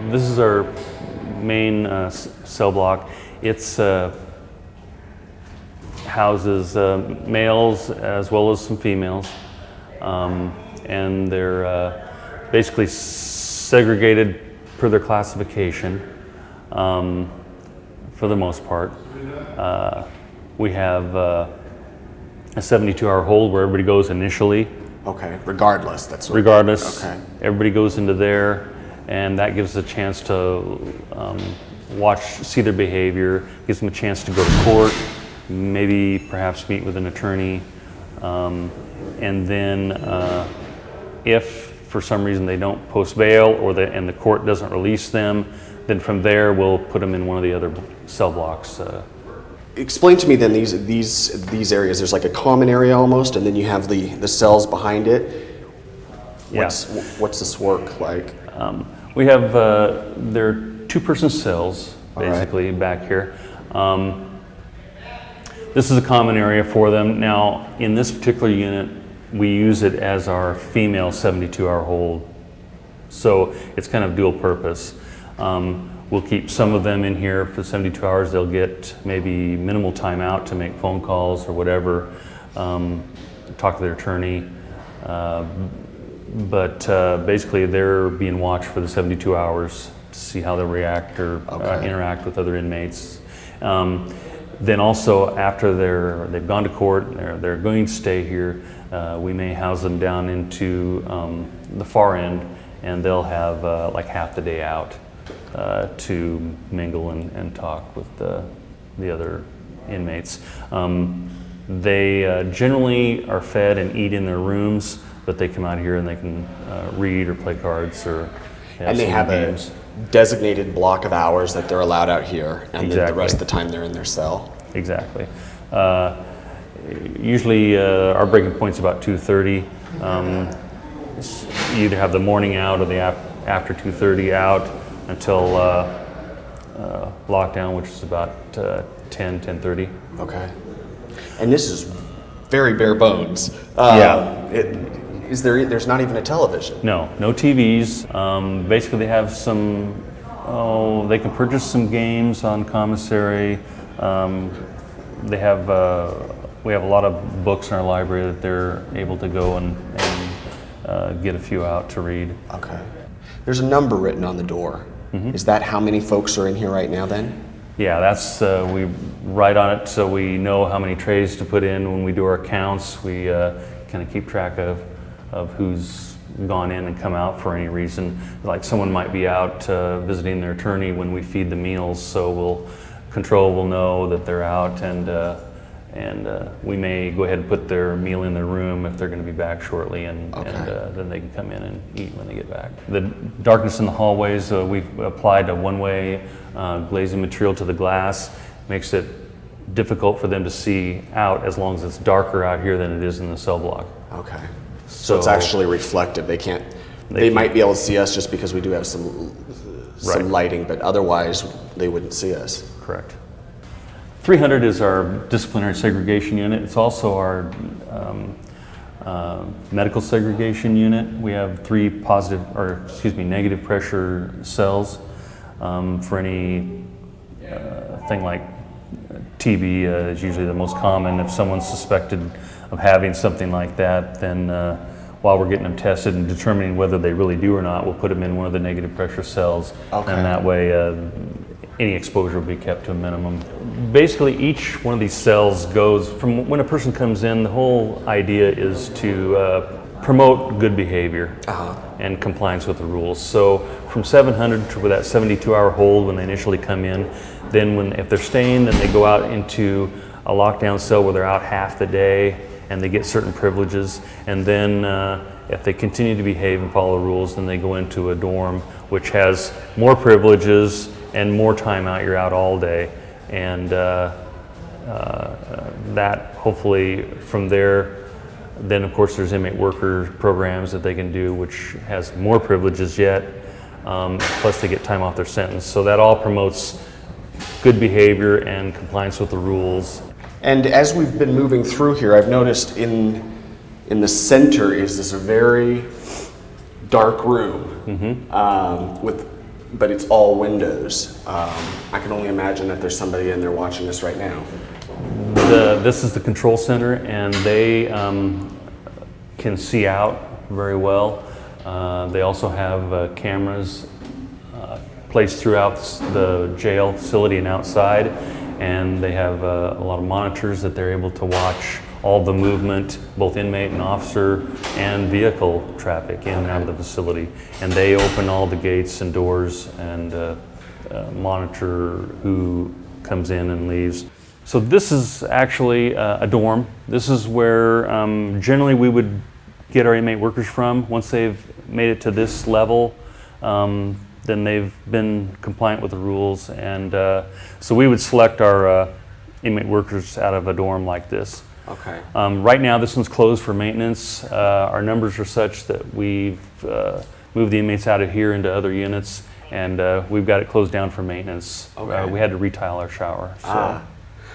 This is our main cell block. It's houses males as well as some females, and they're basically segregated per their classification for the most part. We have a 72-hour hold where everybody goes initially. Okay, regardless. Regardless, okay. Everybody goes into there, and that gives us a chance to see their behavior, gives them a chance to go to court, maybe perhaps meet with an attorney, and then if for some reason they don't post bail and the court doesn't release them, then from there we'll put them in one of the other cell blocks. Explain to me then these areas. There's like a common area almost, and then you have the cells behind it. What's this work like? We have they're 2-person cells basically back here. This is a common area for them. Now in this particular unit we use it as our female 72-hour hold, so it's kind of dual purpose. We'll keep some of them in here for 72 hours. They'll get maybe minimal time out to make phone calls or whatever, talk to their attorney. But basically they're being watched for the 72 hours to see how they'll react or interact with other inmates. Then also after they've gone to court, they're going to stay here, we may house them down into the far end, and they'll have like half the day out to mingle and talk with the other inmates. They generally are fed and eat in their rooms, but they come out here and they can read or play cards or and they have games. A designated block of hours that they're allowed out here, and then the rest of the time they're in their cell. Exactly. Usually our breaking point's about 2:30. You either have the morning out or the after 2:30 out until lockdown, which is about 10:30. Okay. And this is very bare bones. There's not even a television? No TVs. Basically they have they can purchase some games on commissary. We have a lot of books in our library that they're able to go and get a few out to read. Okay. There's a number written on the door. Mm-hmm. Is that how many folks are in here right now then? Yeah, that's we write on it so we know how many trays to put in when we do our counts. We kind of keep track of who's gone in and come out for any reason. Like someone might be out visiting their attorney when we feed the meals, so Control will know that they're out, and we may go ahead and put their meal in their room if they're going to be back shortly, and then they can come in and eat when they get back. The darkness in the hallways, we've applied a one-way glazing material to the glass. Makes it difficult for them to see out as long as it's darker out here than it is in the cell block. Okay. So it's actually reflective. They might be able to see us just because we do have some lighting, but otherwise they wouldn't see us. Correct. 300 is our disciplinary segregation unit. It's also our medical segregation unit. We have 3 negative pressure cells for any thing like TB is usually the most common. If someone's suspected of having something like that, then while we're getting them tested and determining whether they really do or not, we'll put them in one of the negative pressure cells, and that way any exposure will be kept to a minimum. Basically, each one of these cells goes from when a person comes in, the whole idea is to promote good behavior and compliance with the rules. So from 700 to that 72-hour hold when they initially come in, then if they're staying, then they go out into a lockdown cell where they're out half the day and they get certain privileges, and then if they continue to behave and follow rules, then they go into a dorm which has more privileges and more time out. You're out all day, and that hopefully from there, then of course there's inmate worker programs that they can do, which has more privileges yet, plus they get time off their sentence. So that all promotes good behavior and compliance with the rules. And as we've been moving through here, I've noticed in the center is this very dark room with but it's all windows. I can only imagine that there's somebody in there watching this right now. This is the control center, and they can see out very well. They also have cameras placed throughout the jail facility and outside, and they have a lot of monitors that they're able to watch all the movement, both inmate and officer and vehicle traffic in and out of the facility. And they open all the gates and doors and monitor who comes in and leaves. So this is actually a dorm. This is where generally we would get our inmate workers from. Once they've made it to this level, then they've been compliant with the rules. And so we would select our inmate workers out of a dorm like this. Okay. Right now this one's closed for maintenance. Our numbers are such that we've moved the inmates out of here into other units, and we've got it closed down for maintenance. Okay. We had to retile our shower. So.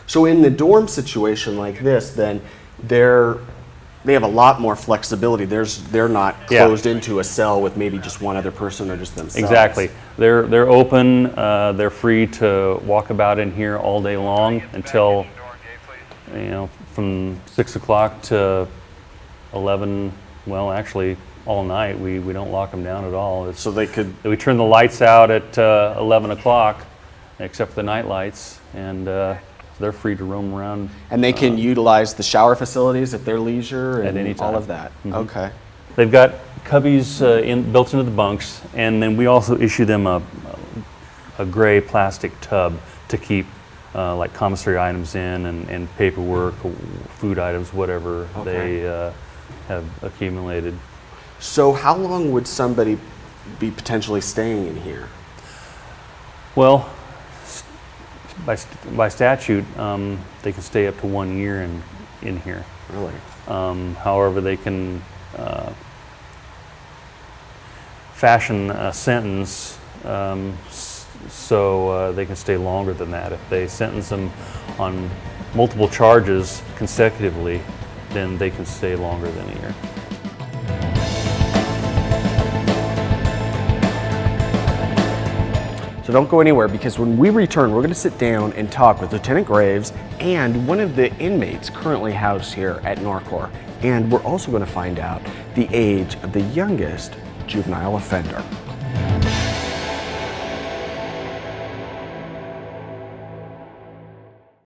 So in the dorm situation like this, then they have a lot more flexibility. They're not closed into a cell with maybe just one other person or just themselves. Exactly. They're open. They're free to walk about in here all day long until, from 6 o'clock to 11. Well, actually, all night. We don't lock them down at all. So they could. We turn the lights out at 11 o'clock, except for the night lights, and they're free to roam around. And they can utilize the shower facilities at their leisure and at any time. all of that. Mm-hmm. Okay. They've got cubbies built into the bunks, and then we also issue them a gray plastic tub to keep like commissary items in and paperwork, food items, whatever they have accumulated. So how long would somebody be potentially staying in here? Well, by statute, they can stay up to 1 year in here. Really? However, they can fashion a sentence so they can stay longer than that. If they sentence them on multiple charges consecutively, then they can stay longer than a year. So don't go anywhere, because when we return, we're going to sit down and talk with Lieutenant Graves and one of the inmates currently housed here at NORCOR. And we're also going to find out the age of the youngest juvenile offender.